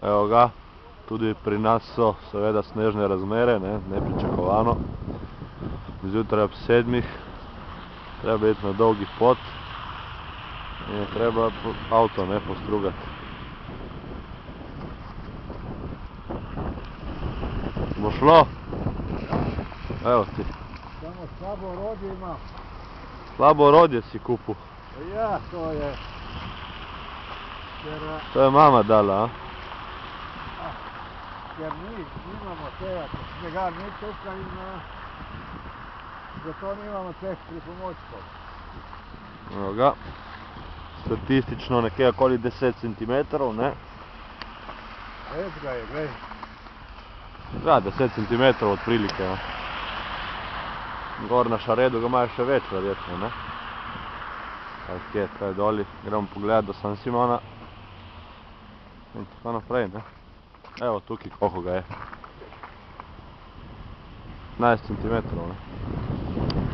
Evo ga, tudi pri nas so seveda snežne razmere, nepričakovano. Zjutraj ob 7. treba iti na dolgi pot in je treba avto postrugati. Bo šlo? Evo ti. Samo slabo orodje imam. Slabo orodje si kupil? Ja, to je. To je mama dala, a? Ker nimamo tega, snega ni tukaj in zato nimamo teh pripomočkov. Evo ga. Statistično nekje okoli 10 cm, ne? Res ga je, glej. Ja, 10 cm otprilike, ja. Gor na Šaredu ga imajo še več, verjetno, ne? Ali kje, kaj doli, gremo pogledat do San Simona. In tako naprej, ne? Evo tukaj, koliko ga je. 15 cm, ne?